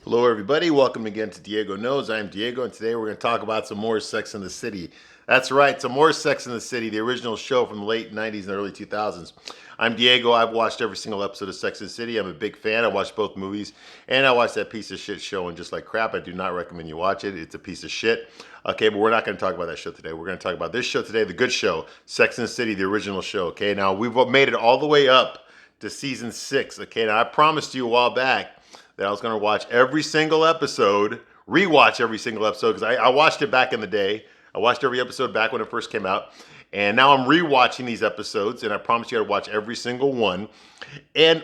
Hello, everybody. Welcome again to Diego Knows. I'm Diego, and today we're going to talk about some more Sex in the City. That's right, some more Sex in the City, the original show from the late 90s and early 2000s. I'm Diego. I've watched every single episode of Sex in the City. I'm a big fan. I watched both movies, and I watched that piece of shit show, and just like crap, I do not recommend you watch it. It's a piece of shit. Okay, but we're not going to talk about that show today. We're going to talk about this show today, the good show, Sex in the City, the original show. Okay, now we've made it all the way up to season 6. Okay, now I promised you a while back that I was going to watch every single episode, rewatch every single episode, because I watched it back in the day. I watched every episode back when it first came out. And now I'm rewatching these episodes, and I promise you to watch every single one. And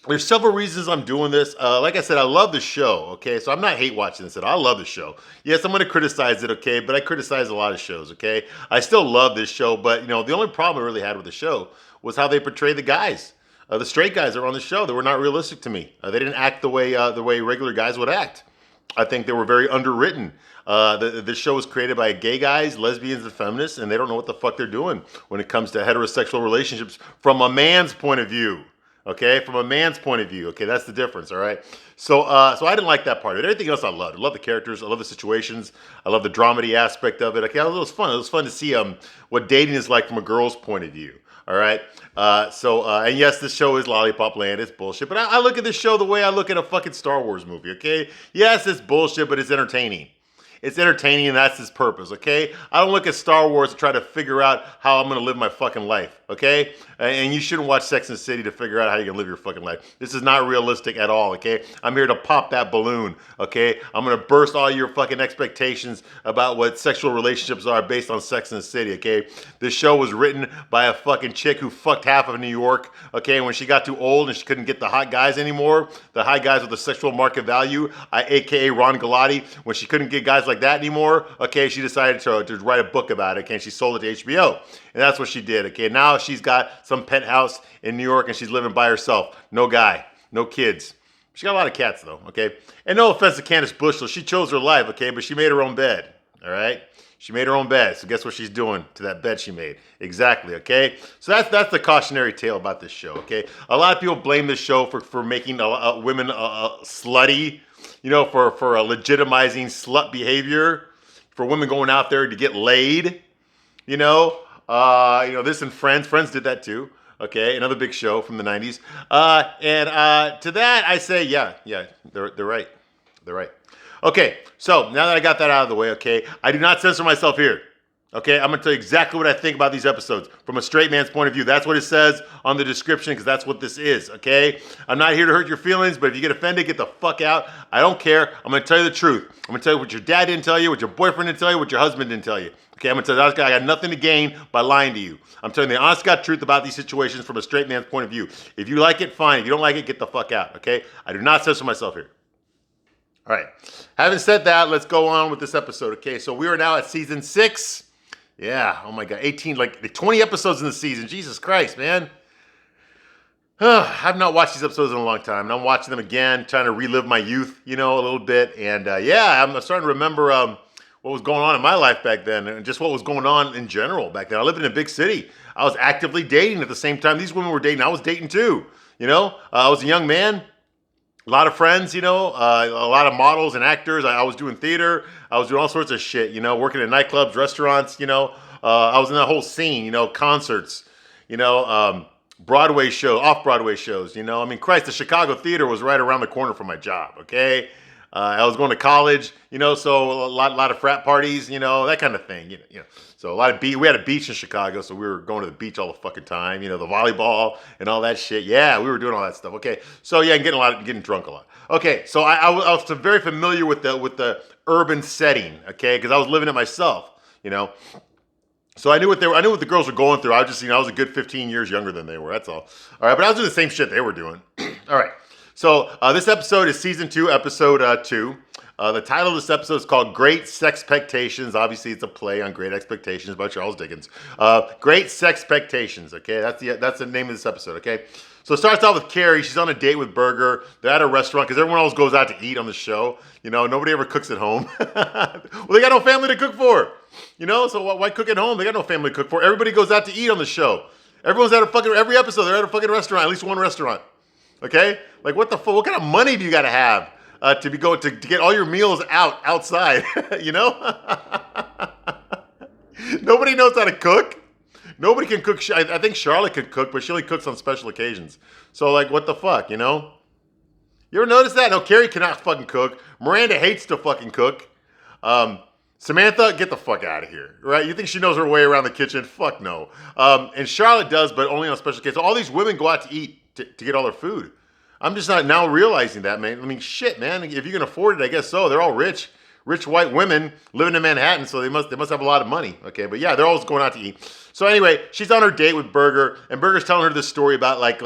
there's several reasons I'm doing this. Like I said, I love the show, okay? So I'm not hate watching this at all. I love the show. Yes, I'm going to criticize it, okay? But I criticize a lot of shows, okay? I still love this show, but, the only problem I really had with the show was how they portray the guys. The straight guys that were on the show, they were not realistic to me. They didn't act the way regular guys would act. I think they were very underwritten. The show was created by gay guys, lesbians, and feminists, and they don't know what the fuck they're doing when it comes to heterosexual relationships from a man's point of view. Okay, from a man's point of view. Okay, that's the difference. All right. So I didn't like that part of it. Everything else I loved. I love the characters. I love the situations. I love the dramedy aspect of it. Okay, it was fun. It was fun to see what dating is like from a girl's point of view. All right. And yes, this show is Lollipop Land. It's bullshit. But I look at this show the way I look at a fucking Star Wars movie, okay? Yes, it's bullshit, but it's entertaining. It's entertaining, and that's its purpose, okay? I don't look at Star Wars to try to figure out how I'm going to live my fucking life, okay? And you shouldn't watch Sex and the City to figure out how you're going to live your fucking life. This is not realistic at all, okay? I'm here to pop that balloon, okay? I'm going to burst all your fucking expectations about what sexual relationships are based on Sex and the City, okay? This show was written by a fucking chick who fucked half of New York, okay? When she got too old and she couldn't get the hot guys anymore, the high guys with the sexual market value, aka Ron Galati, when she couldn't get guys like that anymore, okay, she decided to write a book about it, okay, and she sold it to HBO. And that's what she did, okay? Now she's got some penthouse in New York and she's living by herself. No guy, no kids. She got a lot of cats, though, okay? And no offense to Candace Bushel, she chose her life, okay, but she made her own bed, all right? She made her own bed, so guess what she's doing to that bed she made? Exactly, okay? So that's the cautionary tale about this show, okay? A lot of people blame this show for making women slutty, for legitimizing slut behavior, for women going out there to get laid, this and Friends. Friends did that too, okay? Another big show from the 90s. And to that, I say, yeah, they're right. They're right. Okay, so now that I got that out of the way, okay, I do not censor myself here. Okay, I'm going to tell you exactly what I think about these episodes from a straight man's point of view. That's what it says on the description because that's what this is, okay? I'm not here to hurt your feelings, but if you get offended, get the fuck out. I don't care. I'm going to tell you the truth. I'm going to tell you what your dad didn't tell you, what your boyfriend didn't tell you, what your husband didn't tell you. Okay, I'm going to tell you, I got nothing to gain by lying to you. I'm telling you the honest God truth about these situations from a straight man's point of view. If you like it, fine. If you don't like it, get the fuck out, okay? I do not censor myself here. All right. Having said that, let's go on with this episode, okay? So we are now at season 6. Yeah, oh my God, 18, like 20 episodes in the season. Jesus Christ, man. I've not watched these episodes in a long time, and I'm watching them again, trying to relive my youth, a little bit. And I'm starting to remember what was going on in my life back then, and just what was going on in general back then. I lived in a big city. I was actively dating at the same time these women were dating. I was dating too, I was a young man. A lot of friends, a lot of models and actors. I was doing theater. I was doing all sorts of shit, working in nightclubs, restaurants, I was in that whole scene, concerts, Broadway shows, off-Broadway shows, Christ, the Chicago theater was right around the corner from my job, okay? I was going to college, so a lot of frat parties, that kind of thing, So we had a beach in Chicago, so we were going to the beach all the fucking time, the volleyball and all that shit. Yeah, we were doing all that stuff. Okay, so yeah, getting drunk a lot. Okay, so I was very familiar with the urban setting, okay, because I was living it myself, So I knew what the girls were going through. I was a good 15 years younger than they were. That's all. All right, but I was doing the same shit they were doing. All right. So this episode is season 2, episode 2. The title of this episode is called Great Sexpectations. Obviously, it's a play on Great Expectations by Charles Dickens. Great Sexpectations, okay? That's the name of this episode, okay? So it starts off with Carrie. She's on a date with Berger. They're at a restaurant because everyone else goes out to eat on the show. Nobody ever cooks at home. Well, they got no family to cook for. So why cook at home? They got no family to cook for. Everybody goes out to eat on the show. Everyone's at every episode, they're at a fucking restaurant, at least one restaurant. Okay? Like, what kind of money do you got to have to be going to get all your meals outside. You know, nobody knows how to cook. Nobody can cook. I think Charlotte could cook, but she only cooks on special occasions. So like, what the fuck, you know? You ever notice that? No, Carrie cannot fucking cook. Miranda hates to fucking cook. Samantha, get the fuck out of here, right? You think she knows her way around the kitchen? Fuck no. And Charlotte does, but only on special occasions. All these women go out to eat to get all their food. I'm just not now realizing that, man. I mean, shit, man. If you can afford it, I guess so. They're all rich white women living in Manhattan, so they must have a lot of money. Okay, but yeah, they're always going out to eat. So anyway, she's on her date with Berger, and Berger's telling her this story about like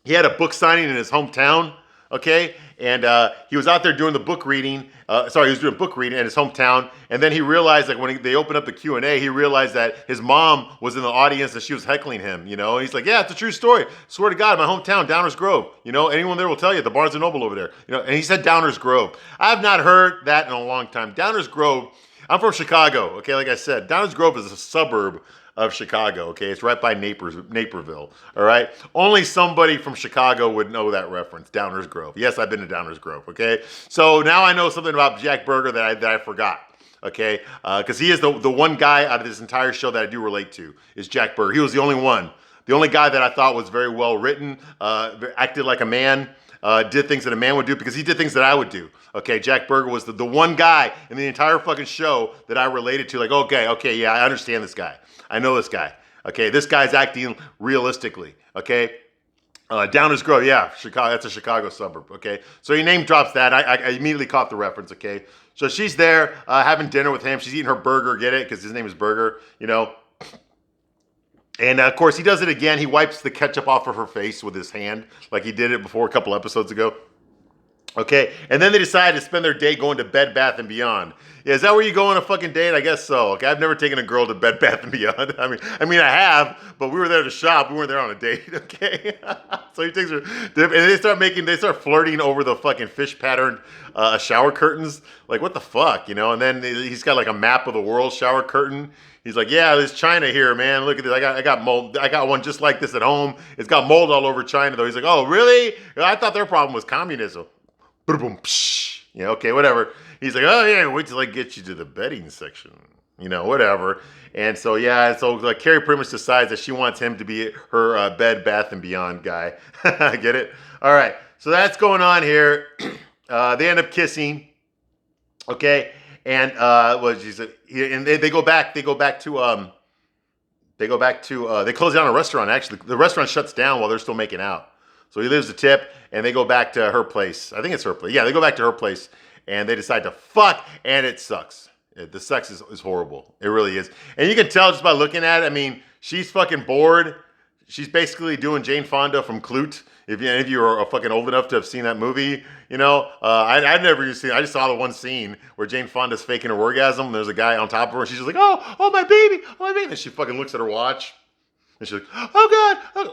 he had a book signing in his hometown. Okay, and he was out there doing the book reading. He was doing book reading in his hometown, and then he realized, like when they opened up the Q&A, he realized that his mom was in the audience and she was heckling him. You know, and he's like, "Yeah, it's a true story. Swear to God, my hometown, Downers Grove. You know, anyone there will tell you the Barnes and Noble over there. You know." And he said Downers Grove. I've not heard that in a long time. Downers Grove. I'm from Chicago. Okay, like I said, Downers Grove is a suburb of Chicago, okay? It's right by Naperville, all right? Only somebody from Chicago would know that reference, Downers Grove. Yes, I've been to Downers Grove, okay? So now I know something about Jack Berger that I forgot, okay? Because he is the one guy out of this entire show that I do relate to, is Jack Berger. He was the only one. The only guy that I thought was very well written, acted like a man, did things that a man would do, because he did things that I would do. Okay, Jack Berger was the one guy in the entire fucking show that I related to. Like, okay, yeah, I understand this guy. I know this guy. Okay, this guy's acting realistically. Okay, Downers Grove, yeah, Chicago. That's a Chicago suburb. Okay, so he name drops that. I immediately caught the reference. Okay, so she's there having dinner with him. She's eating her burger. Get it? Because his name is Berger. You know. And of course, he does it again. He wipes the ketchup off of her face with his hand, like he did it before a couple episodes ago. Okay, and then they decide to spend their day going to Bed Bath & Beyond. Yeah, is that where you go on a fucking date? I guess so. Okay, I've never taken a girl to Bed Bath & Beyond. I mean, I have, but we were there to shop. We weren't there on a date. Okay, so he takes her, and they start flirting over the fucking fish patterned shower curtains. Like, what the fuck, you know? And then he's got like a map of the world shower curtain. He's like, yeah, there's China here, man. Look at this. I got mold. I got one just like this at home. It's got mold all over China, though. He's like, oh, really? I thought their problem was communism. Boom, psh. Yeah, okay, whatever. He's like, oh yeah, wait till I get you to the bedding section. You know, whatever. And so yeah, so like Carrie pretty much decides that she wants him to be her Bed Bath & Beyond guy. Get it? All right. So that's going on here. They end up kissing. Okay, and they go back. They close down a restaurant. Actually, the restaurant shuts down while they're still making out. So he leaves the tip, and they go back to her place. I think it's her place. Yeah, they go back to her place, and they decide to fuck, and it sucks. The sex is horrible. It really is. And you can tell just by looking at it. I mean, she's fucking bored. She's basically doing Jane Fonda from Clute. If any of you are fucking old enough to have seen that movie, you know, I've never even seen it. I just saw the one scene where Jane Fonda's faking her orgasm, and there's a guy on top of her, and she's just like, oh, my baby, oh, my baby. And she fucking looks at her watch. And she's like, oh God.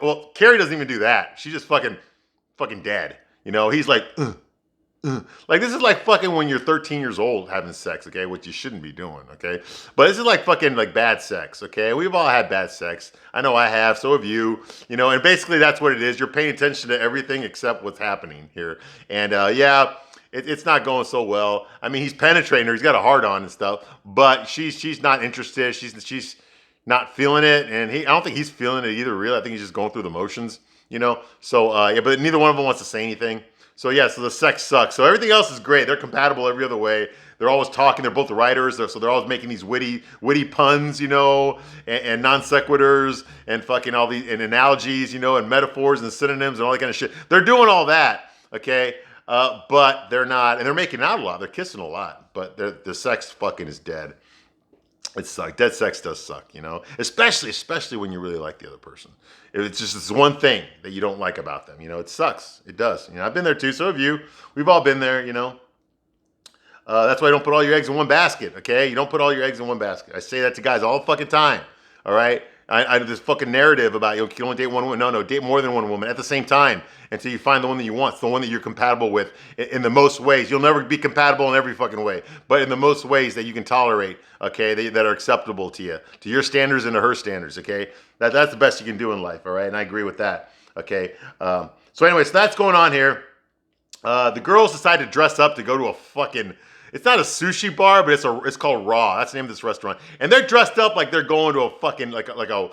Well, Carrie doesn't even do that. She's just fucking dead. You know, he's like, Like, this is like fucking when you're 13 years old having sex, okay? Which you shouldn't be doing, okay? But this is like fucking like bad sex, okay? We've all had bad sex. I know I have, so have you. You know, and basically that's what it is. You're paying attention to everything except what's happening here. And it's not going so well. I mean, he's penetrating her. He's got a hard on and stuff. But she's not interested. She's not feeling it. And I don't think he's feeling it either, really. I think he's just going through the motions, you know? So, but neither one of them wants to say anything. So so the sex sucks. So everything else is great. They're compatible every other way. They're always talking. They're both writers, so they're always making these witty puns, you know, and non sequiturs and fucking all these and analogies, you know, and metaphors and synonyms and all that kind of shit. They're doing all that, okay? But they're not, and they're making out a lot. They're kissing a lot, but the sex fucking is dead. It sucks. Dead sex does suck, you know, especially when you really like the other person. It's just this one thing that you don't like about them, you know. It sucks. It does. You know, I've been there too. So have you. We've all been there, you know. That's why you don't put all your eggs in one basket, okay? You don't put all your eggs in one basket. I say that to guys all the fucking time, all right? I have this fucking narrative about you can only date one woman. No, date more than one woman at the same time until you find the one that you want. It's the one that you're compatible with in the most ways. You'll never be compatible in every fucking way, but in the most ways that you can tolerate, okay, that are acceptable to you, to your standards and to her standards, okay? That's the best you can do in life, all right? And I agree with that, okay? So anyway, so that's going on here. The girls decide to dress up to go to a fucking. It's not a sushi bar, but it's called Raw. That's the name of this restaurant, and they're dressed up like they're going to a fucking like a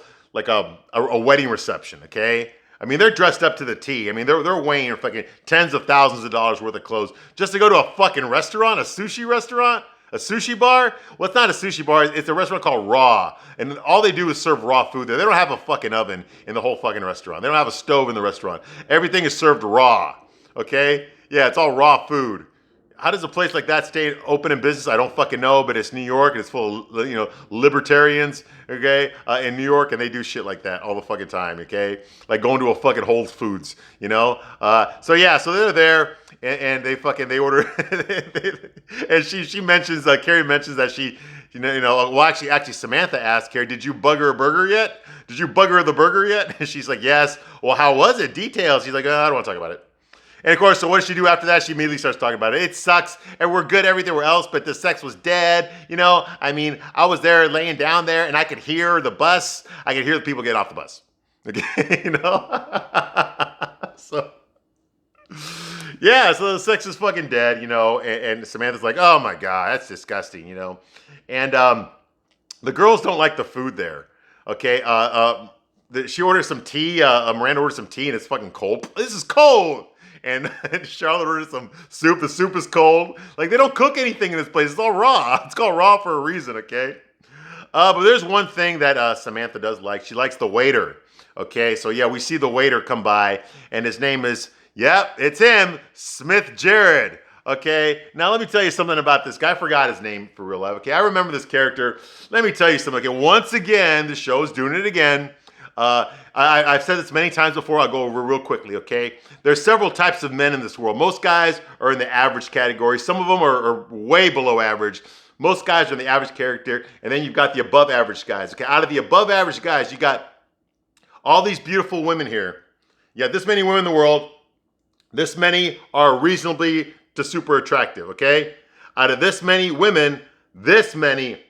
wedding reception. Okay, I mean they're dressed up to the T. I mean they're weighing fucking tens of thousands of dollars worth of clothes just to go to a fucking restaurant, a sushi restaurant. A sushi bar? Well, it's not a sushi bar. It's a restaurant called Raw. And all they do is serve raw food there. They don't have a fucking oven in the whole fucking restaurant. They don't have a stove in the restaurant. Everything is served raw. Okay? Yeah, it's all raw food. How does a place like that stay open in business? I don't fucking know, but it's New York and it's full of, libertarians, okay, in New York, and they do shit like that all the fucking time, okay? Like going to a fucking Whole Foods, So they're there, and they order, and she mentions, Carrie mentions that she, actually Samantha asked Carrie, did you bug her a burger yet? Did you bug her the burger yet? And she's like, yes. Well, how was it? Details. She's like, I don't want to talk about it. And of course, so what does she do after that? She immediately starts talking about it. It sucks, and we're good everywhere else, but the sex was dead. I mean, I was there laying down there, and I could hear the bus. I could hear the people get off the bus. Okay, So, yeah, so the sex is fucking dead, and Samantha's like, oh my God, that's disgusting, And the girls don't like the food there, okay? She orders some tea. Miranda orders some tea, and it's fucking cold. This is cold. And Charlotte orders some soup. The soup is cold. Like, they don't cook anything in this place. It's all raw. It's called Raw for a reason, okay? But there's one thing that Samantha does like. She likes the waiter, okay? So, yeah, we see the waiter come by, and his name is, it's him, Smith Jared, okay? Now, let me tell you something about this guy. I forgot his name for real life, okay? I remember this character. Let me tell you something, okay? Once again, the show's doing it again. I've said this many times before. I'll go over real quickly, okay? There's several types of men in this world. Most guys are in the average category. Some of them are way below average. Most guys are in the average character. And then you've got the above average guys, okay? Out of the above average guys, you got all these beautiful women here. You have this many women in the world. This many are reasonably to super attractive, okay? Out of this many women, this many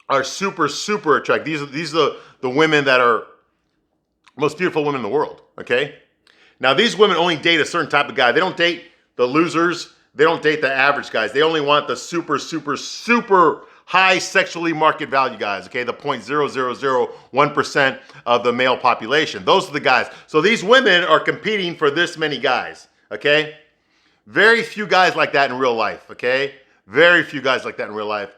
are super, super attractive. These are the women that are most beautiful women in the world, okay? Now, these women only date a certain type of guy. They don't date the losers. They don't date the average guys. They only want the super, super, super high sexually market value guys, okay? The 0.0001% of the male population. Those are the guys. So these women are competing for this many guys, okay? Very few guys like that in real life, okay? Very few guys like that in real life,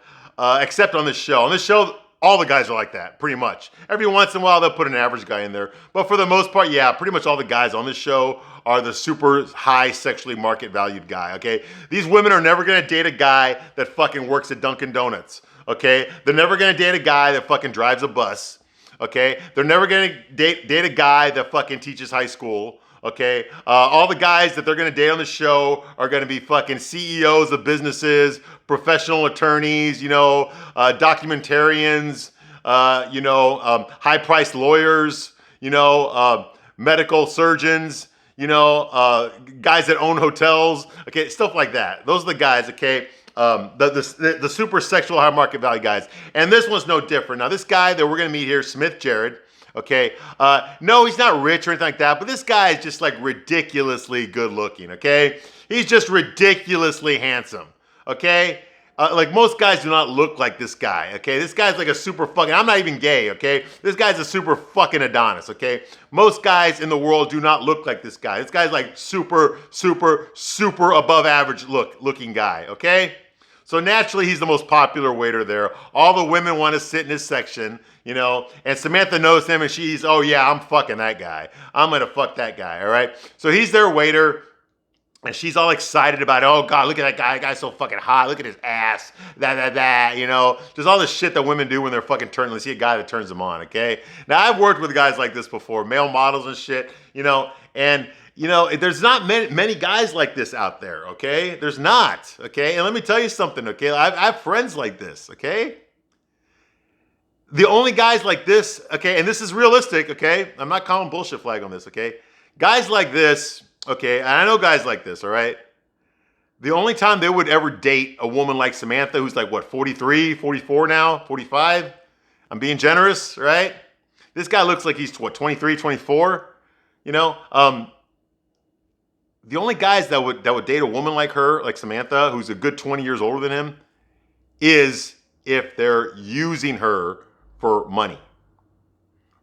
except on this show. On this show, all the guys are like that, pretty much. Every once in a while, they'll put an average guy in there. But for the most part, yeah, pretty much all the guys on this show are the super high sexually market valued guy, okay? These women are never gonna date a guy that fucking works at Dunkin' Donuts, okay? They're never gonna date a guy that fucking drives a bus, okay? They're never gonna date a guy that fucking teaches high school, okay? All the guys that they're gonna date on the show are gonna be fucking CEOs of businesses, professional attorneys, documentarians, high-priced lawyers, medical surgeons, guys that own hotels, okay, stuff like that. Those are the guys, okay, the super sexual high market value guys. And this one's no different. Now, this guy that we're going to meet here, Smith Jared, okay, no, he's not rich or anything like that, but this guy is just like ridiculously good looking, okay? He's just ridiculously handsome, okay? Like most guys do not look like this guy, okay? This guy's like a super fucking, I'm not even gay, okay? This guy's a super fucking Adonis, okay? Most guys in the world do not look like this guy. This guy's like super, super, super above average looking guy, okay? So naturally, he's the most popular waiter there. All the women want to sit in his section, and Samantha knows him and she's, oh yeah, I'm fucking that guy. I'm going to fuck that guy, all right? So he's their waiter. And she's all excited about it. Oh, God, look at that guy. That guy's so fucking hot. Look at his ass. Just all this shit that women do when they're fucking turning. They see a guy that turns them on, okay? Now, I've worked with guys like this before, male models and shit, and, there's not many guys like this out there, okay? There's not, okay? And let me tell you something, okay? I have friends like this, okay? The only guys like this, okay, and this is realistic, okay? I'm not calling bullshit flag on this, okay? Guys like this... Okay, and I know guys like this, all right? The only time they would ever date a woman like Samantha, who's like, 43, 44 now, 45? I'm being generous, right? This guy looks like he's, 23, 24? the only guys that would date a woman like her, like Samantha, who's a good 20 years older than him, is if they're using her for money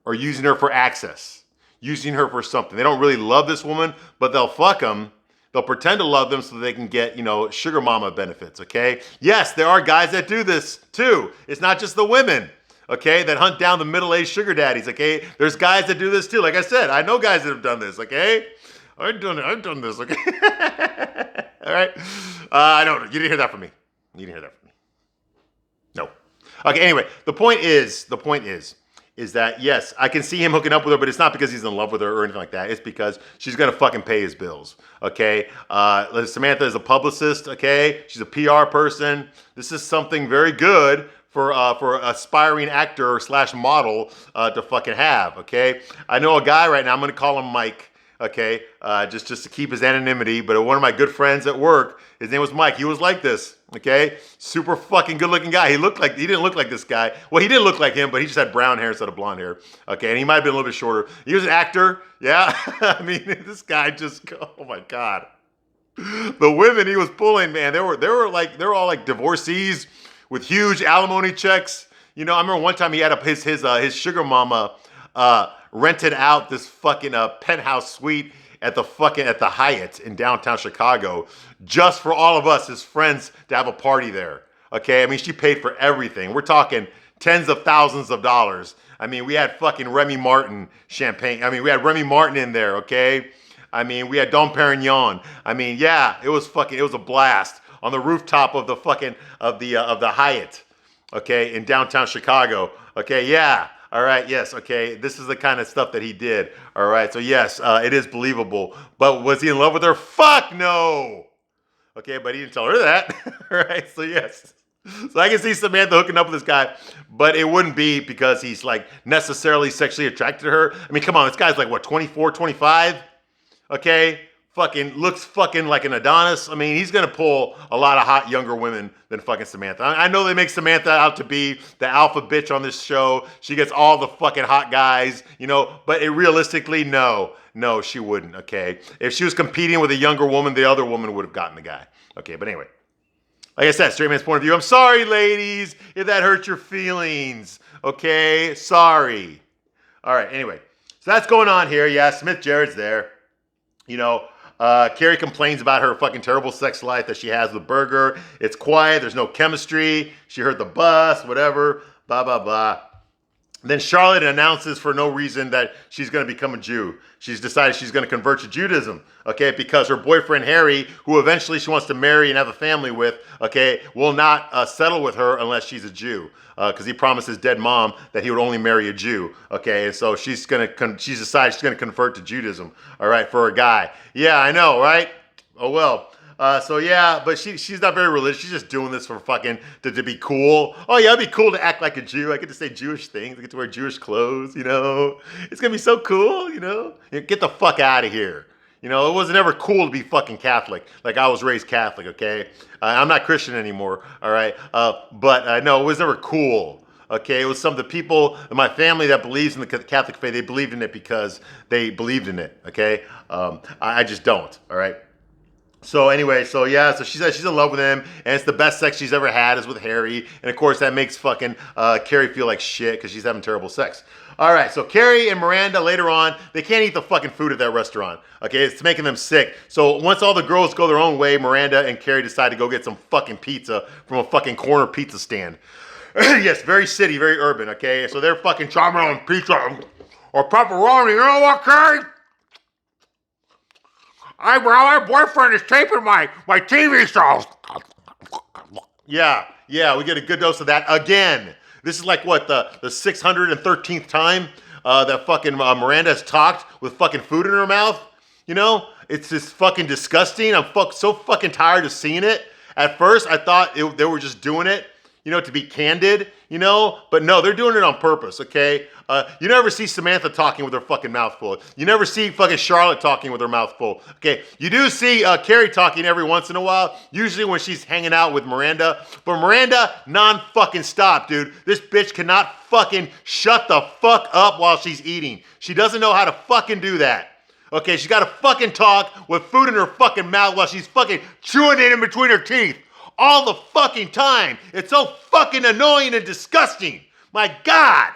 or using her for access, using her for something. They don't really love this woman, but they'll fuck them. They'll pretend to love them so they can get, sugar mama benefits, okay? Yes, there are guys that do this too. It's not just the women, okay, that hunt down the middle-aged sugar daddies, okay? There's guys that do this too. Like I said, I know guys that have done this, okay? I've done this, okay? All right? I don't know. You didn't hear that from me. You didn't hear that from me. No. Okay, anyway, the point is that, yes, I can see him hooking up with her, but it's not because he's in love with her or anything like that. It's because she's going to fucking pay his bills, okay? Samantha is a publicist, okay? She's a PR person. This is something very good for an aspiring actor / model to fucking have, okay? I know a guy right now, I'm going to call him Mike, okay, just to keep his anonymity, but one of my good friends at work, his name was Mike. He was like this, okay? Super fucking good looking guy. He didn't look like this guy. Well, he did look like him, but he just had brown hair instead of blonde hair, okay? And he might have been a little bit shorter. He was an actor, yeah? I mean, this guy just, oh my God. The women he was pulling, man, they were all like divorcees with huge alimony checks. I remember one time he had his sugar mama rented out this fucking penthouse suite at the Hyatt in downtown Chicago just for all of us, his friends, to have a party there. Okay, I mean, she paid for everything. We're talking tens of thousands of dollars. I mean, we had fucking Remy Martin champagne. I mean, we had Remy Martin in there. Okay, I mean, we had Dom Perignon. I mean, yeah, it was a blast on the rooftop of the fucking of the Hyatt. Okay, in downtown Chicago. Okay, yeah. All right, yes, okay, this is the kind of stuff that he did. All right, so yes, it is believable. But was he in love with her? Fuck no! Okay, but he didn't tell her that. All right, so yes. So I can see Samantha hooking up with this guy, but it wouldn't be because he's like necessarily sexually attracted to her. I mean, come on, this guy's like, what, 24, 25? Okay? Fucking looks fucking like an Adonis. I mean, he's gonna pull a lot of hot younger women than fucking Samantha. I know they make Samantha out to be the alpha bitch on this show. She gets all the fucking hot guys, but realistically, no, she wouldn't, okay? If she was competing with a younger woman, the other woman would have gotten the guy. Okay, but anyway. Like I said, straight man's point of view. I'm sorry, ladies, if that hurt your feelings. Okay, sorry. All right, anyway. So that's going on here. Yeah, Smith Jarrett's there. Carrie complains about her fucking terrible sex life that she has with Berger. It's quiet. There's no chemistry. She heard the bus, whatever, blah, blah, blah. Then Charlotte announces for no reason that she's going to become a Jew. She's decided she's going to convert to Judaism, okay, because her boyfriend Harry, who eventually she wants to marry and have a family with, okay, will not settle with her unless she's a Jew, because he promised his dead mom that he would only marry a Jew, okay, and so she's decided she's going to convert to Judaism, all right, for a guy. Yeah, I know, right? Oh, well. So yeah, but she's not very religious. She's just doing this for fucking to be cool. Oh yeah, it'd be cool to act like a Jew. I get to say Jewish things. I get to wear Jewish clothes. It's gonna be so cool. Get the fuck out of here. It wasn't ever cool to be fucking Catholic. Like I was raised Catholic. Okay, I'm not Christian anymore. All right, but no, it was never cool. Okay, it was some of the people in my family that believes in the Catholic faith. They believed in it because they believed in it. Okay, I just don't. All right. So anyway, so she says she's in love with him, and it's the best sex she's ever had is with Harry, and of course that makes fucking Carrie feel like shit because she's having terrible sex. All right, so Carrie and Miranda later on, they can't eat the fucking food at that restaurant. Okay, it's making them sick. So once all the girls go their own way, Miranda and Carrie decide to go get some fucking pizza from a fucking corner pizza stand. Yes, very city, very urban. Okay, so they're fucking chomping on pizza or pepperoni. You know what, Carrie? Hey, bro, my boyfriend is taping my TV shows. Yeah, we get a good dose of that again. This is like, what, the 613th time that fucking Miranda has talked with fucking food in her mouth? It's just fucking disgusting. I'm so fucking tired of seeing it. At first, I thought they were just doing it, to be candid, but no, they're doing it on purpose, okay? You never see Samantha talking with her fucking mouth full. You never see fucking Charlotte talking with her mouth full, okay? You do see Carrie talking every once in a while, usually when she's hanging out with Miranda, but Miranda, non-fucking stop, dude. This bitch cannot fucking shut the fuck up while she's eating. She doesn't know how to fucking do that. Okay, she's got to fucking talk with food in her fucking mouth while she's fucking chewing it in between her teeth. All the fucking time. It's so fucking annoying and disgusting. My God.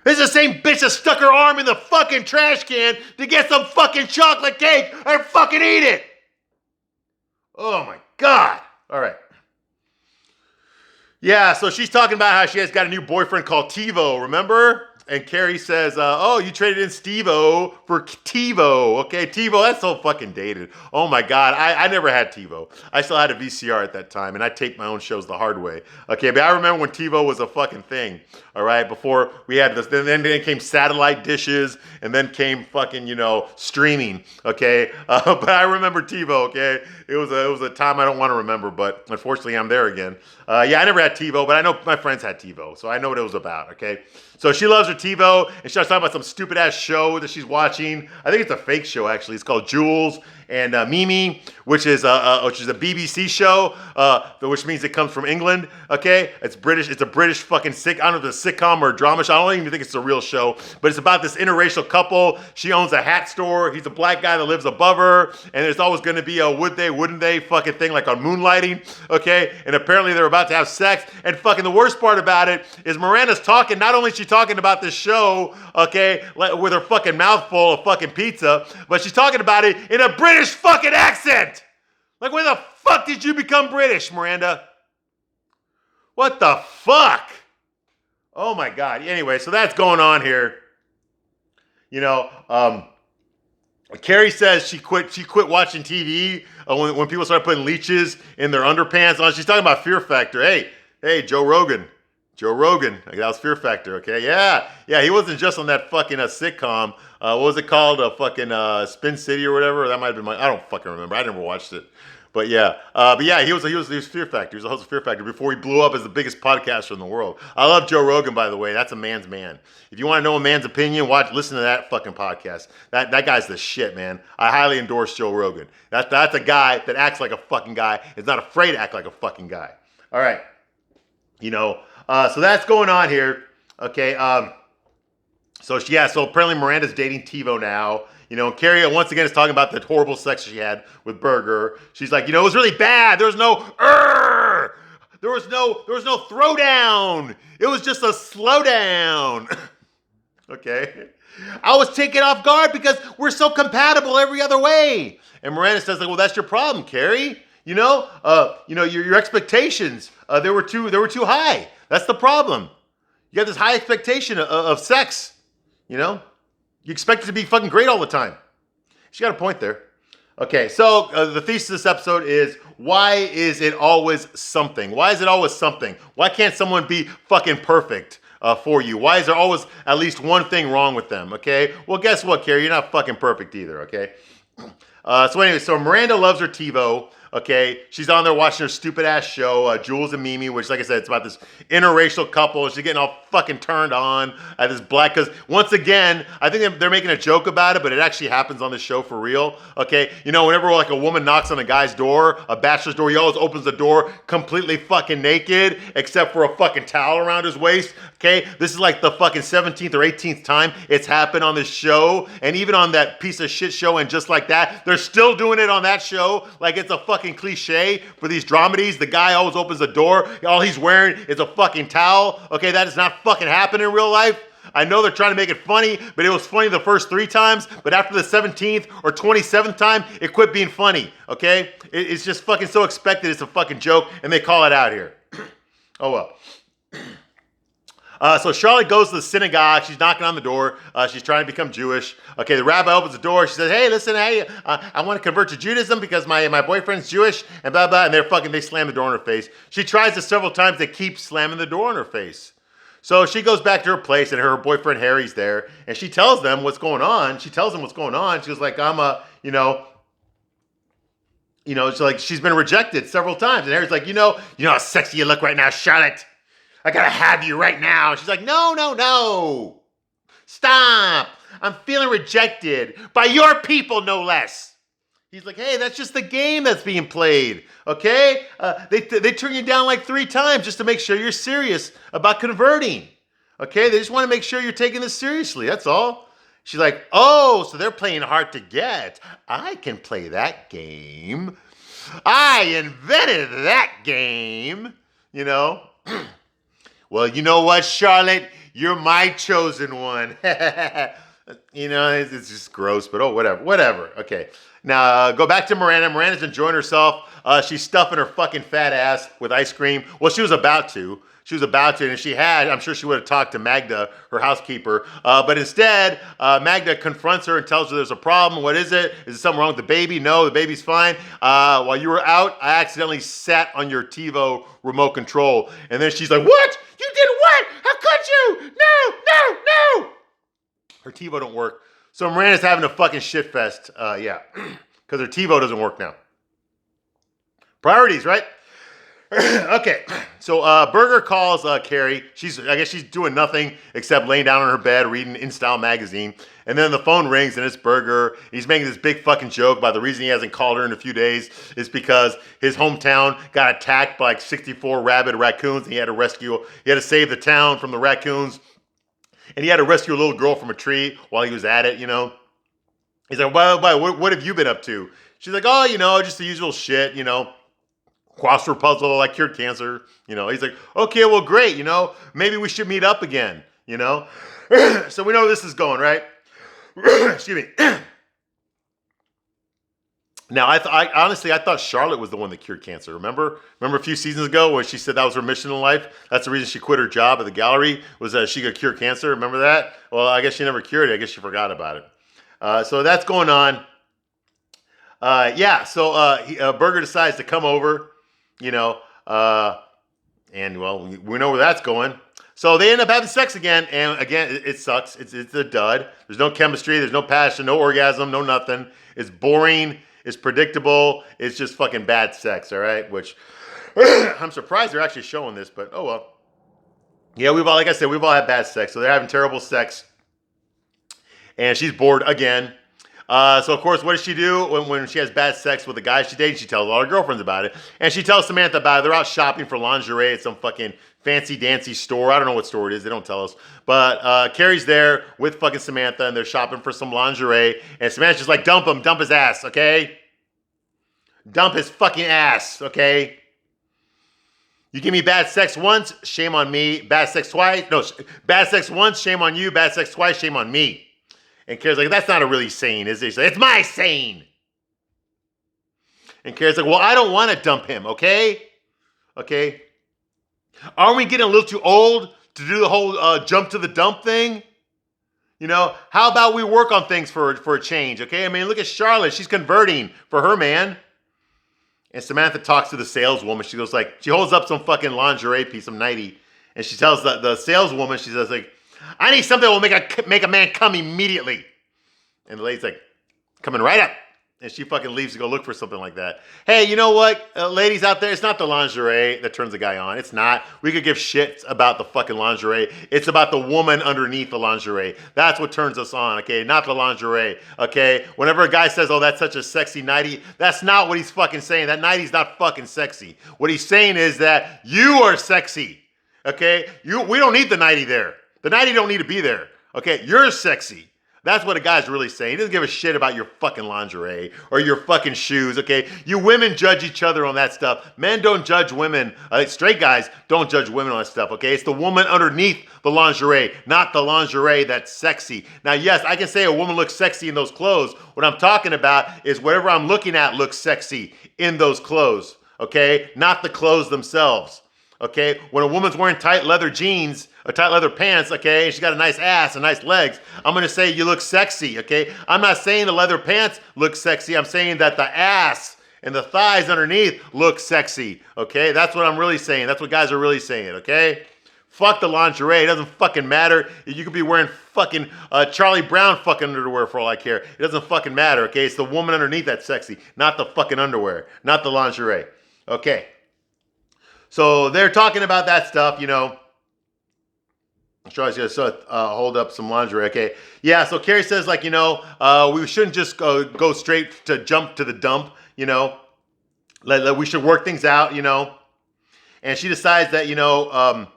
This is the same bitch that stuck her arm in the fucking trash can to get some fucking chocolate cake and fucking eat it. Oh my God. All right. Yeah, so she's talking about how she has got a new boyfriend called TiVo, remember? And Carrie says, oh, you traded in Steve-O for TiVo. Okay, TiVo, that's so fucking dated. Oh my God, I never had TiVo. I still had a VCR at that time, and I taped my own shows the hard way. Okay, but I remember when TiVo was a fucking thing, all right? Before we had this, then came satellite dishes, and then came fucking, streaming, okay? But I remember TiVo, okay? It was a time I don't want to remember, but unfortunately I'm there again. Yeah, I never had TiVo, but I know my friends had TiVo, so I know what it was about, okay? So she loves her TiVo, and she starts talking about some stupid-ass show that she's watching. I think it's a fake show, actually. It's called Jules and Mimi, which is a BBC show, which means it comes from England, okay? It's British. It's a British fucking I don't know if it's a sitcom or a drama show. I don't even think it's a real show, but it's about this interracial couple. She owns a hat store. He's a black guy that lives above her, and there's always going to be a would they, wouldn't they fucking thing like on Moonlighting, okay? And apparently they're about to have sex, and fucking the worst part about it is Miranda's talking. Not only is she talking about this show, okay, with her fucking mouth full of fucking pizza, but she's talking about it in a British fucking accent. Like, where the fuck did you become British, Miranda? What the fuck? Oh my God. Anyway, so that's going on here. Carrie says she quit watching TV when people started putting leeches in their underpants on. She's talking about Fear Factor. Hey, Joe Rogan. That was Fear Factor, okay? Yeah, he wasn't just on that fucking sitcom. What was it called? Fucking Spin City or whatever? That might have been I don't fucking remember. I never watched it. But yeah, he was Fear Factor. He was the host of Fear Factor before he blew up as the biggest podcaster in the world. I love Joe Rogan, by the way. That's a man's man. If you want to know a man's opinion, listen to that fucking podcast. That guy's the shit, man. I highly endorse Joe Rogan. That's a guy that acts like a fucking guy. Is not afraid to act like a fucking guy. All right, so that's going on here. Okay. So apparently Miranda's dating TiVo now. And Carrie once again is talking about the horrible sex she had with Berger. She's like, it was really bad. There was no there was no throwdown. It was just a slowdown. Okay. I was taken off guard because we're so compatible every other way. And Miranda says, well, that's your problem, Carrie. Your expectations, they were too high. That's the problem. You got this high expectation of sex, You expect it to be fucking great all the time. She got a point there. Okay, so the thesis of this episode is, why is it always something? Why is it always something? Why can't someone be fucking perfect for you? Why is there always at least one thing wrong with them, okay? Well, guess what, Carrie? You're not fucking perfect either, okay? So Miranda loves her TiVo. Okay, she's on there watching her stupid ass show, Jules and Mimi, which, like I said, it's about this interracial couple. She's getting all fucking turned on at this black, because once again, I think they're making a joke about it, but it actually happens on the show for real. Okay, whenever like a woman knocks on a guy's door, a bachelor's door, he always opens the door completely fucking naked, except for a fucking towel around his waist. Okay, this is like the fucking 17th or 18th time it's happened on this show, and even on that piece of shit show, and just like that, they're still doing it on that show, like it's a fucking cliche for these dramedies. The guy always opens the door, all he's wearing is a fucking towel. Okay, that does not fucking happen in real life. I know they're trying to make it funny, but it was funny the first 3 times, but after the 17th or 27th time, it quit being funny, okay? It's just fucking so expected, it's a fucking joke, and they call it out here. Oh well. So Charlotte goes to the synagogue. She's knocking on the door. She's trying to become Jewish. Okay, the rabbi opens the door. She says, hey, listen, I want to convert to Judaism because my boyfriend's Jewish, and blah, blah, and they slam the door in her face. She tries it several times. They keep slamming the door in her face. So she goes back to her place, and her boyfriend Harry's there, and she tells them what's going on. She tells him what's going on. She was like, she's been rejected several times. And Harry's like, you know how sexy you look right now, Charlotte. I gotta have you right now. She's like, no. Stop. I'm feeling rejected by your people, no less. He's like, hey, that's just the game that's being played, okay? They turn you down like 3 times just to make sure you're serious about converting, Okay, they just want to make sure you're taking this seriously. That's all. She's like, oh, so they're playing hard to get. I can play that game. I invented that game. You know? Well, you know what, Charlotte? You're my chosen one. You know, it's just gross, but oh, whatever. Okay. Now, go back to Miranda. Miranda's enjoying herself. She's stuffing her fucking fat ass with ice cream. Well, she was about to. And if she had, I'm sure she would have talked to Magda, her housekeeper. But instead, Magda confronts her and tells her there's a problem. What is it? Is there something wrong with the baby? No, the baby's fine. While you were out, I accidentally sat on your TiVo remote control. And then she's like, what? You did what? How could you? No. Her TiVo don't work. So Miranda's having a fucking shit fest. Yeah, because her TiVo doesn't work now. Priorities, right? Okay, so Berger calls Carrie. I guess she's doing nothing except laying down on her bed reading InStyle magazine. And then the phone rings and it's Berger. He's making this big fucking joke about the reason he hasn't called her in a few days is because his hometown got attacked by like 64 rabid raccoons. And he had to save the town from the raccoons. And he had to rescue a little girl from a tree while he was at it, you know. He's like, what have you been up to? She's like, oh, you know, just the usual shit, you know. Crossword puzzle, I cured cancer, you know. He's like, okay, well, great, you know. Maybe we should meet up again, you know. So we know where this is going, right? Excuse me. Now, I honestly thought Charlotte was the one that cured cancer. Remember a few seasons ago when she said that was her mission in life? That's the reason she quit her job at the gallery, was that she could cure cancer. Remember that? Well, I guess she never cured it. I guess she forgot about it. So that's going on. Berger decides to come over, you know, and well, we know where that's going. So they end up having sex again, and again, it sucks. It's a dud. There's no chemistry. There's no passion. No orgasm. No nothing. It's boring. It's predictable. It's just fucking bad sex, all right? Which I'm surprised they're actually showing this, but oh well. Yeah, we've all had bad sex, so they're having terrible sex, and she's bored again. So of course, what does she do when she has bad sex with the guy she dates? She tells all her girlfriends about it, and she tells Samantha about it. They're out shopping for lingerie at some fucking fancy dancy store. I don't know what store it is. They don't tell us. But Carrie's there with fucking Samantha, and they're shopping for some lingerie. And Samantha's just like, dump him, dump his ass, okay? Dump his fucking ass, okay? You give me bad sex once, shame on me. Bad sex twice, no, bad sex once, shame on you. Bad sex twice, shame on me. And Carrie's like, that's not a really saying, is it? She's like, it's my saying. And Carrie's like, well, I don't want to dump him, okay? Okay? Aren't we getting a little too old to do the whole jump to the dump thing? You know, how about we work on things for a change, okay? I mean, look at Charlotte. She's converting for her man. And Samantha talks to the saleswoman. She goes like, she holds up some fucking lingerie piece, some nightie. And she tells the saleswoman, she says like, I need something that will make a man come immediately. And the lady's like, coming right up. And she fucking leaves to go look for something like that. Hey, you know what, ladies out there? It's not the lingerie that turns the guy on. It's not. We could give shits about the fucking lingerie. It's about the woman underneath the lingerie. That's what turns us on, okay? Not the lingerie, okay? Whenever a guy says, oh, that's such a sexy nightie, that's not what he's fucking saying. That nightie's not fucking sexy. What he's saying is that you are sexy, okay? We don't need the nightie there. The nightie don't need to be there, okay? You're sexy. That's what a guy's really saying. He doesn't give a shit about your fucking lingerie or your fucking shoes, okay? You women judge each other on that stuff. Men don't judge women. Straight guys don't judge women on that stuff, okay? It's the woman underneath the lingerie, not the lingerie that's sexy. Now, yes, I can say a woman looks sexy in those clothes. What I'm talking about is whatever I'm looking at looks sexy in those clothes, okay? Not the clothes themselves. Okay, when a woman's wearing tight leather jeans or tight leather pants, okay, and she's got a nice ass and nice legs, I'm gonna say you look sexy, okay? I'm not saying the leather pants look sexy. I'm saying that the ass and the thighs underneath look sexy, okay? That's what I'm really saying. That's what guys are really saying, okay? Fuck the lingerie. It doesn't fucking matter. You could be wearing fucking Charlie Brown fucking underwear for all I care. It doesn't fucking matter, okay? It's the woman underneath that's sexy, not the fucking underwear, not the lingerie, okay? So they're talking about that stuff, you know. Charlie's going to hold up some lingerie. Okay. Yeah, so Carrie says, like, you know, we shouldn't just go straight to jump to the dump, you know. We should work things out, you know. And she decides that, you know,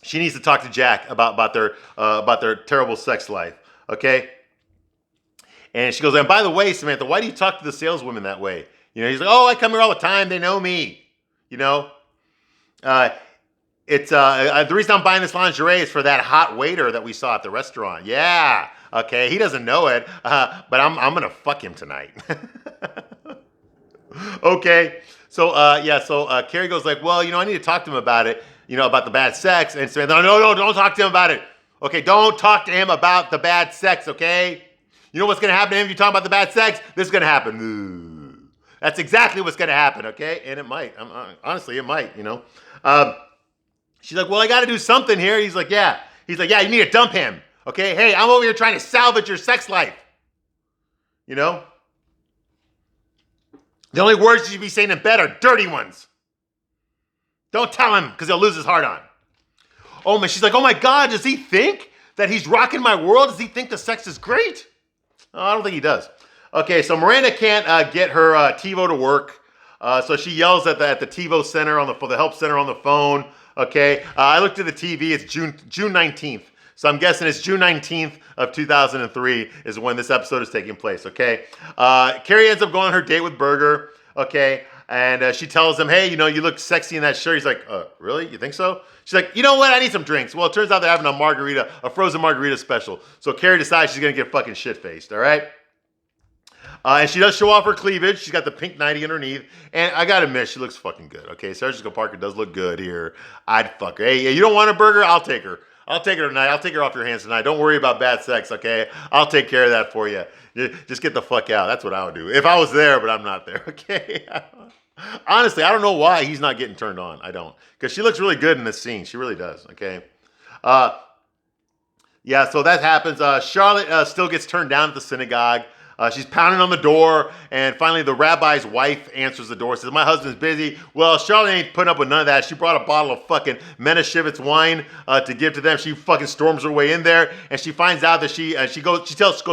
she needs to talk to Jack about their terrible sex life. Okay. And she goes, and by the way, Samantha, why do you talk to the saleswomen that way? He's like, oh, I come here all the time. They know me. Uh, it's the reason I'm buying this lingerie is for that hot waiter that we saw at the restaurant. Yeah. Okay. He doesn't know it, but I'm gonna fuck him tonight. Okay. So Carrie goes like, well, I need to talk to him about it. About the bad sex. And Samantha, no, don't talk to him about it. Okay, don't talk to him about the bad sex. Okay. You know what's going to happen to him if you talk about the bad sex? This is going to happen. Ooh. That's exactly what's going to happen, okay? And it might. Honestly, it might, She's like, well, I got to do something here. He's like, yeah. He's like, yeah, you need to dump him, okay? Hey, I'm over here trying to salvage your sex life. The only words you should be saying in bed are dirty ones. Don't tell him because he'll lose his heart on. Oh, man, she's like, oh, my God, does he think that he's rocking my world? Does he think the sex is great? Oh, I don't think he does. Okay, so Miranda can't get her TiVo to work, so she yells at the TiVo center for the help center on the phone. Okay, I looked at the TV. It's June 19th, so I'm guessing it's June 19th of 2003 is when this episode is taking place. Okay, Carrie ends up going on her date with Berger. Okay, and she tells him, hey, you look sexy in that shirt. He's like, really? You think so? She's like, you know what? I need some drinks. Well, it turns out they're having a frozen margarita special. So Carrie decides she's going to get fucking shit-faced, all right? And she does show off her cleavage. She's got the pink nightie underneath. And I got to admit, she looks fucking good, okay? Sarah Jessica Parker does look good here. I'd fuck her. Hey, you don't want a burger? I'll take her. I'll take her tonight. I'll take her off your hands tonight. Don't worry about bad sex, okay? I'll take care of that for you. Just get the fuck out. That's what I would do. If I was there, but I'm not there, okay? Honestly, I don't know why he's not getting turned on. I don't. Because she looks really good in this scene. She really does, okay? So that happens. Charlotte still gets turned down at the synagogue. She's pounding on the door, and finally the rabbi's wife answers the door, says, my husband's busy. Well, Charlotte ain't putting up with none of that. She brought a bottle of fucking Menashevitz wine to give to them. She fucking storms her way in there, and she finds out that she goes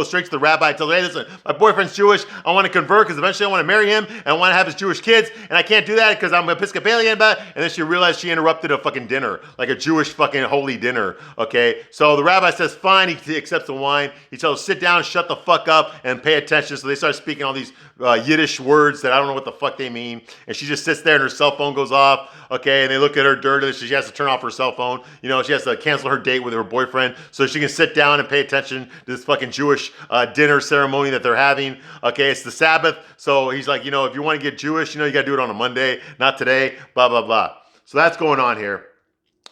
straight to the rabbi, tells her, hey, listen, my boyfriend's Jewish. I want to convert because eventually I want to marry him, and I want to have his Jewish kids, and I can't do that because I'm Episcopalian. And then she realized she interrupted a fucking dinner, like a Jewish fucking holy dinner, okay? So the rabbi says, fine, he accepts the wine. He tells her, sit down, shut the fuck up, and pay attention. So they start speaking all these Yiddish words that I don't know what the fuck they mean. And she just sits there and her cell phone goes off. Okay, and they look at her dirty. She has to turn off her cell phone. She has to cancel her date with her boyfriend so she can sit down and pay attention to this fucking Jewish dinner ceremony that they're having. Okay, it's the Sabbath. So he's like, if you want to get Jewish, you got to do it on a Monday, not today, blah, blah, blah. So that's going on here.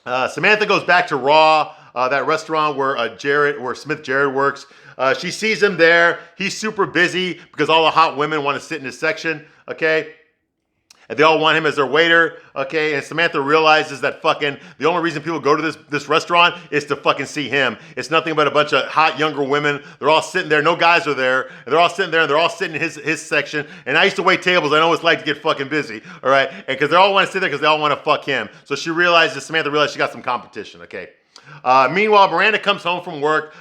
Samantha goes back to Raw, that restaurant where Smith Jared works. She sees him there. He's super busy because all the hot women want to sit in his section, okay? And they all want him as their waiter, okay? And Samantha realizes that fucking the only reason people go to this restaurant is to fucking see him. It's nothing but a bunch of hot younger women. They're all sitting there. No guys are there. And they're all sitting there, and they're all sitting in his section. And I used to wait tables. I know what it's like to get fucking busy, all right? And because they all want to sit there because they all want to fuck him. So Samantha realized she got some competition, okay? Meanwhile, Miranda comes home from work.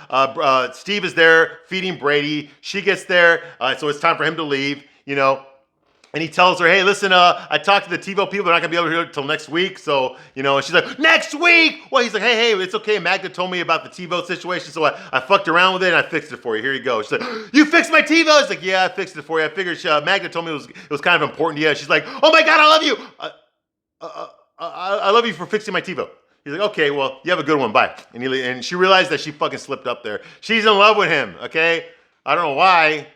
Steve is there feeding Brady. She gets there, so it's time for him to leave, And he tells her, hey, listen, I talked to the TiVo people. They're not going to be able to hear it till next week. So, and she's like, next week? Well, he's like, hey, it's okay. Magda told me about the TiVo situation. So I fucked around with it and I fixed it for you. Here you go. She's like, you fixed my TiVo? He's like, yeah, I fixed it for you. I figured Magda told me it was kind of important to you. She's like, oh my God, I love you. I love you for fixing my TiVo. He's like, okay, well, you have a good one, bye. And she realized that she fucking slipped up there. She's in love with him, okay? I don't know why.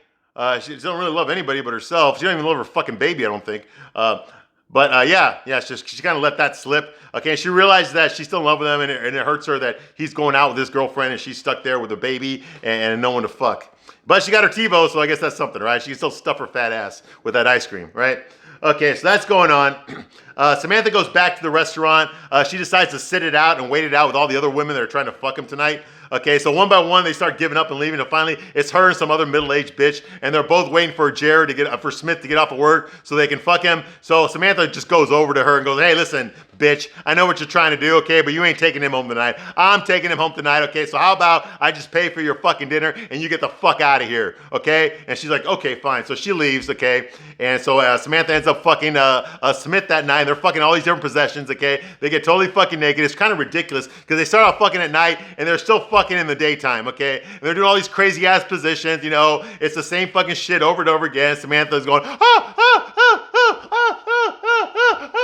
She doesn't really love anybody but herself. She don't even love her fucking baby, I don't think. She kind of let that slip. Okay, she realized that she's still in love with him, and it hurts her that he's going out with his girlfriend, and she's stuck there with a baby and no one to fuck. But she got her TiVo, so I guess that's something, right? She can still stuff her fat ass with that ice cream, right? Okay, so that's going on. Samantha goes back to the restaurant. She decides to sit it out and wait it out with all the other women that are trying to fuck him tonight. Okay, so one by one they start giving up and leaving, and finally it's her and some other middle-aged bitch, and they're both waiting for Jared to for Smith to get off of work so they can fuck him. So Samantha just goes over to her and goes, "Hey, listen, bitch, I know what you're trying to do, okay, but you ain't taking him home tonight. I'm taking him home tonight, okay? So how about I just pay for your fucking dinner and you get the fuck out of here, okay?" And she's like, "Okay, fine." So she leaves, okay? And so Samantha ends up fucking Smith that night. They're fucking all these different possessions, okay? They get totally fucking naked. It's kind of ridiculous because they start off fucking at night and they're still fucking in the daytime, okay? And they're doing all these crazy ass positions, you know? It's the same fucking shit over and over again. Samantha's going, ah, ah, ah, ah, ah, ah, ah, ah, ah.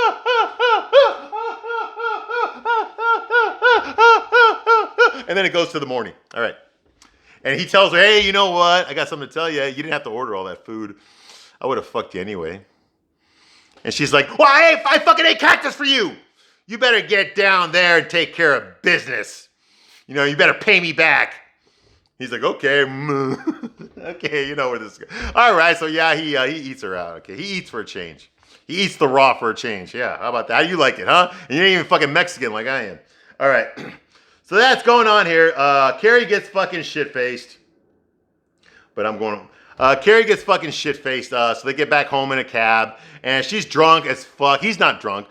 And then it goes to the morning. All right. And he tells her, "Hey, you know what? I got something to tell you. You didn't have to order all that food. I would have fucked you anyway." And she's like, "Well, I fucking ate cactus for you. You better get down there and take care of business. You know, you better pay me back." He's like, "Okay." Okay, you know where this is going. All right, so yeah, he eats her out. Okay, he eats for a change. He eats the raw for a change. Yeah, how about that? How you like it, huh? And you ain't even fucking Mexican like I am. All right. So that's going on here. Carrie gets fucking shit-faced. But I'm going... Carrie gets fucking shit-faced, so they get back home in a cab, and she's drunk as fuck. He's not drunk.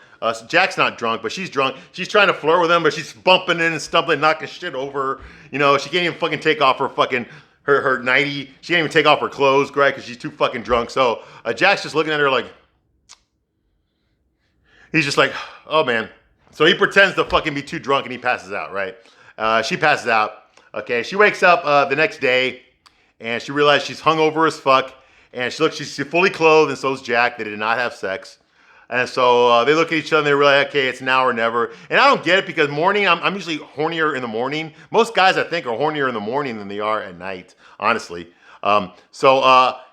Jack's not drunk, but she's drunk. She's trying to flirt with him, but she's bumping in and stumbling, knocking shit over. You know, she can't even fucking take off her fucking... Her nightie. She can't even take off her clothes, Greg, because she's too fucking drunk. So Jack's just looking at her like... He's just like, "Oh, man." So he pretends to fucking be too drunk and he passes out, right? She passes out. Okay, she wakes up the next day and she realizes she's hungover as fuck. And she's fully clothed, and so is Jack. They did not have sex. And so they look at each other and they realize, okay, it's now or never. And I don't get it because morning, I'm usually hornier in the morning. Most guys, I think, are hornier in the morning than they are at night, honestly.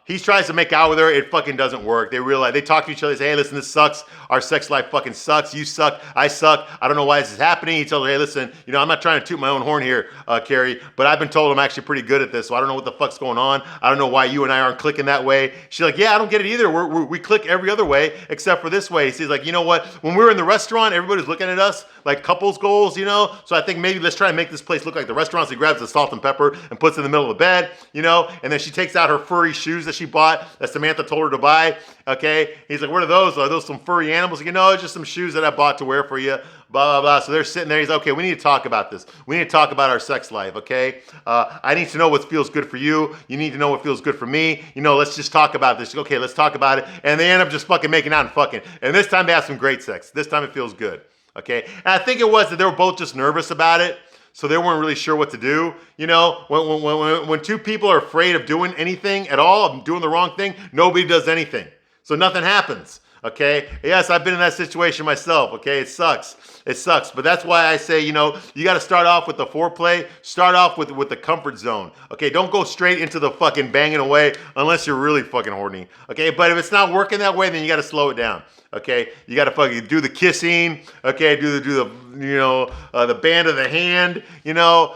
He tries to make out with her. It fucking doesn't work. They talk to each other. They say, "Hey, listen, this sucks. Our sex life fucking sucks. You suck. I suck. I don't know why this is happening." He tells her, "Hey, listen, you know, I'm not trying to toot my own horn here, Carrie, but I've been told I'm actually pretty good at this, so I don't know what the fuck's going on. I don't know why you and I aren't clicking that way." She's like, "Yeah, I don't get it either. We click every other way except for this way." He's like, "You know what? When we were in the restaurant, everybody's looking at us like couples goals, you know? So I think maybe let's try and make this place look like the restaurant." So he grabs the salt and pepper and puts it in the middle of the bed, you know? And then she takes out her furry shoes that she bought that Samantha told her to buy, okay? He's like, "What are those? Are those some furry animals?" Like, "No, it's just some shoes that I bought to wear for you." Blah, blah, blah. So they're sitting there. He's like, "Okay, we need to talk about this. We need to talk about our sex life, okay? I need to know what feels good for you. You need to know what feels good for me. You know, let's just talk about this." Okay, let's talk about it. And they end up just fucking making out and fucking. And this time they have some great sex. This time it feels good, okay? And I think it was that they were both just nervous about it. So they weren't really sure what to do. You know, when two people are afraid of doing anything at all, of doing the wrong thing, nobody does anything. So nothing happens. Okay. Yes, I've been in that situation myself. Okay. It sucks. It sucks. But that's why I say, you know, you got to start off with the foreplay. Start off with the comfort zone. Okay. Don't go straight into the fucking banging away unless you're really fucking horny. Okay. But if it's not working that way, then you got to slow it down. Okay. You got to fucking do the kissing. Okay. Do the you know, the band of the hand, you know,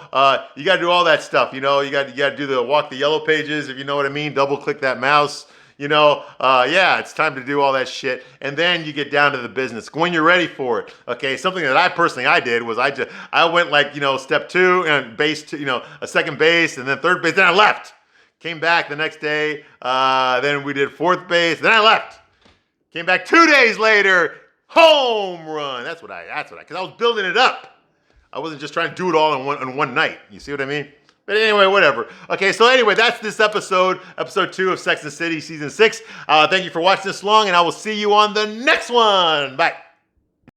you got to do all that stuff. You know, you got to do the walk the yellow pages, if you know what I mean. Double click that mouse. You know, yeah, it's time to do all that shit. And then you get down to the business when you're ready for it. Okay, something that I did was I went like, you know, step 2 and base 2, you know, a second base and then third base. Then I left. Came back the next day. Then we did fourth base. Then I left. Came back 2 days later. Home run. That's what because I was building it up. I wasn't just trying to do it all in one night. You see what I mean? But anyway, whatever. Okay, so anyway, that's this episode 2 of Sex and the City, Season 6. Thank you for watching this long, and I will see you on the next one. Bye.